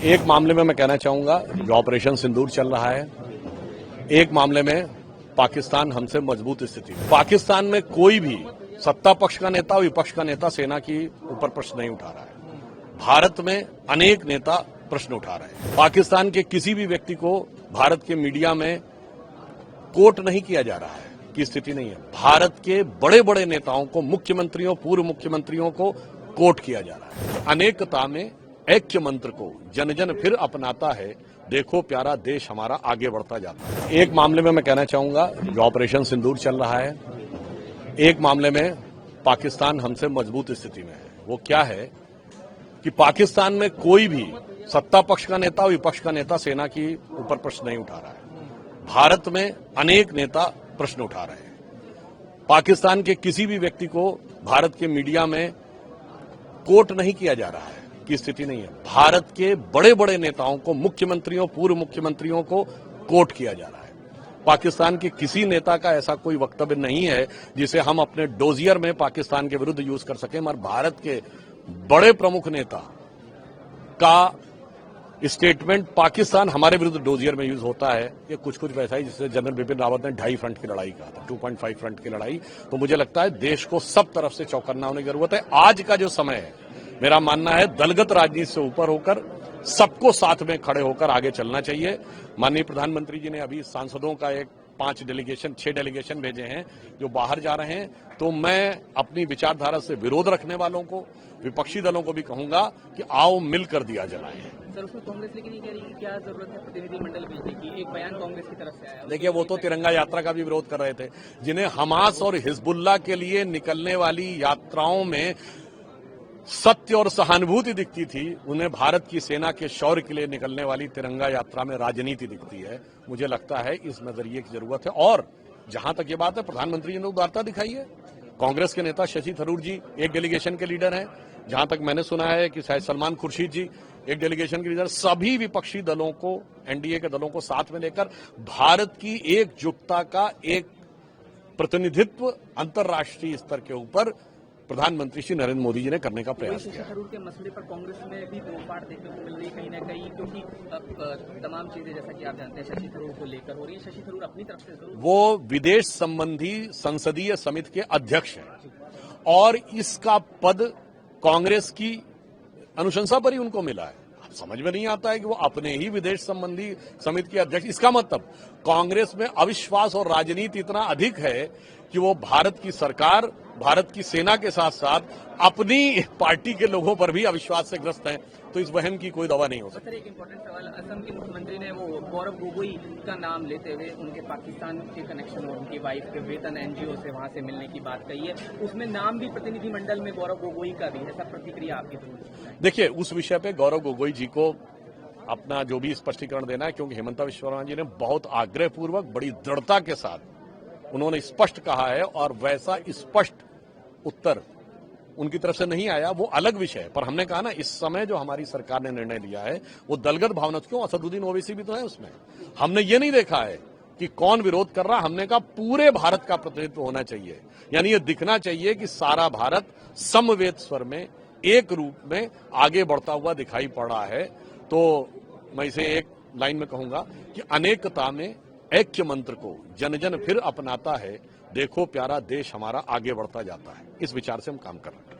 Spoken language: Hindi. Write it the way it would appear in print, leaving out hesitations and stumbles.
एक मामले में मैं कहना चाहूंगा जो ऑपरेशन सिंदूर चल रहा है, एक मामले में पाकिस्तान हमसे मजबूत स्थिति में। पाकिस्तान में कोई भी सत्ता पक्ष का नेता और विपक्ष का नेता सेना की ऊपर प्रश्न नहीं उठा रहा है। भारत में अनेक नेता प्रश्न उठा रहे हैं। पाकिस्तान के किसी भी व्यक्ति को भारत के मीडिया में कोट नहीं किया जा रहा है की स्थिति नहीं है। भारत के बड़े बड़े नेताओं को, मुख्यमंत्रियों, पूर्व मुख्यमंत्रियों को कोट किया जा रहा है। अनेकता में ऐक्य मंत्र को जन जन फिर अपनाता है, देखो प्यारा देश हमारा आगे बढ़ता जाता है। एक मामले में मैं कहना चाहूंगा जो ऑपरेशन सिंदूर चल रहा है, एक मामले में पाकिस्तान हमसे मजबूत स्थिति में है। वो क्या है कि पाकिस्तान में कोई भी सत्ता पक्ष का नेता और विपक्ष का नेता सेना की ऊपर प्रश्न नहीं उठा रहा है। भारत में अनेक नेता प्रश्न उठा रहे हैं। पाकिस्तान के किसी भी व्यक्ति को भारत के मीडिया में कोट नहीं किया जा रहा है की स्थिति नहीं है। भारत के बड़े बड़े नेताओं को, मुख्यमंत्रियों, पूर्व मुख्यमंत्रियों को कोट किया जा रहा है। पाकिस्तान के किसी नेता का ऐसा कोई वक्तव्य नहीं है जिसे हम अपने डोजियर में पाकिस्तान के विरुद्ध यूज कर सकें, मगर भारत के बड़े प्रमुख नेता का स्टेटमेंट पाकिस्तान हमारे विरुद्ध डोजियर में यूज होता है। ये कुछ वैसा ही जिससे जनरल बिपिन रावत ने 2.5 फ्रंट की लड़ाई कहा था, 2.5 फ्रंट की लड़ाई। तो मुझे लगता है देश को सब तरफ से चौकन्ना होने की जरूरत है। आज का जो समय है, मेरा मानना है दलगत राजनीति से ऊपर होकर सबको साथ में खड़े होकर आगे चलना चाहिए। माननीय प्रधानमंत्री जी ने अभी सांसदों का 6 डेलीगेशन भेजे हैं जो बाहर जा रहे हैं। तो मैं अपनी विचारधारा से विरोध रखने वालों को, विपक्षी दलों को भी कहूंगा कि आओ मिलकर दिया जलाएं। सर, उसमें कांग्रेस लेकिन ये कह रही है कि क्या जरूरत है प्रतिनिधिमंडल भेजने की? एक बयान कांग्रेस की तरफ से आया। देखिए, वो तो तिरंगा यात्रा का भी विरोध कर रहे थे। जिन्हें हमास और हिजबुल्लाह के लिए निकलने वाली यात्राओं में सत्य और सहानुभूति दिखती थी, उन्हें भारत की सेना के शौर्य के लिए निकलने वाली तिरंगा यात्रा में राजनीति दिखती है। मुझे लगता है इस नजरिए की जरूरत है। और जहां तक ये बात है, प्रधानमंत्री जी ने उदारता दिखाई है। कांग्रेस के नेता शशि थरूर जी एक डेलीगेशन के लीडर हैं। जहां तक मैंने सुना है कि शायद सलमान खुर्शीद जी एक डेलीगेशन के लीडर। सभी विपक्षी दलों को, एनडीए के दलों को साथ में लेकर भारत की एकजुटता का एक प्रतिनिधित्व अंतर्राष्ट्रीय स्तर के ऊपर प्रधानमंत्री श्री नरेंद्र मोदी जी ने करने का प्रयास किया। शशि थरूर के मसले पर कांग्रेस में भी तोड़फाड़ देखने को मिल रही है कहीं न कहीं, क्योंकि तमाम चीजें जैसा कि आप जानते हैं शशि थरूर को लेकर हो रही है। शशि थरूर अपनी तरफ से जरूर, वो विदेश संबंधी संसदीय समिति के अध्यक्ष हैं और इसका पद कांग्रेस की अनुशंसा पर ही उनको मिला है। समझ में नहीं आता है कि वो अपने ही विदेश संबंधी समिति के अध्यक्ष। इसका मतलब कांग्रेस में अविश्वास और राजनीति इतना अधिक है कि वो भारत की सरकार, भारत की सेना के साथ साथ अपनी पार्टी के लोगों पर भी अविश्वास से ग्रस्त हैं। तो इस वहम की कोई दवा नहीं हो सकती। सर, एक इम्पोर्टेंट सवाल, असम के मुख्यमंत्री ने वो गौरव गोगोई का नाम लेते हुए उनके पाकिस्तान के कनेक्शन और उनकी वाइफ के वेतन एनजीओ से वहां से मिलने की बात कही है। उसमें नाम भी प्रतिनिधिमंडल में गौरव गोगोई का भी है। सब प्रतिक्रिया आपकी जरूर। देखिए, उस विषय पे गौरव गोगोई जी को अपना जो भी स्पष्टीकरण देना है, क्योंकि हेमंता बिश्वा शर्मा जी ने बहुत आग्रहपूर्वक, बड़ी दृढ़ता के साथ उन्होंने स्पष्ट कहा है और वैसा स्पष्ट उत्तर उनकी तरफ से नहीं आया। वो अलग विषय है। पर हमने कहा ना, इस समय जो हमारी सरकार ने निर्णय लिया है वो दलगत भावना, क्यों असदुद्दीन ओवैसी भी तो है उसमें। हमने ये नहीं देखा है कि कौन विरोध कर रहा। हमने कहा पूरे भारत का प्रतिनिधित्व होना चाहिए। यानी ये दिखना चाहिए कि सारा भारत समवेत स्वर में, एक रूप में आगे बढ़ता हुआ दिखाई पड़ रहा है। तो मैं इसे एक लाइन में कहूंगा कि अनेकता में ऐक्य मंत्र को जन जन फिर अपनाता है, देखो प्यारा देश हमारा आगे बढ़ता जाता है। इस विचार से हम काम कर रहे हैं।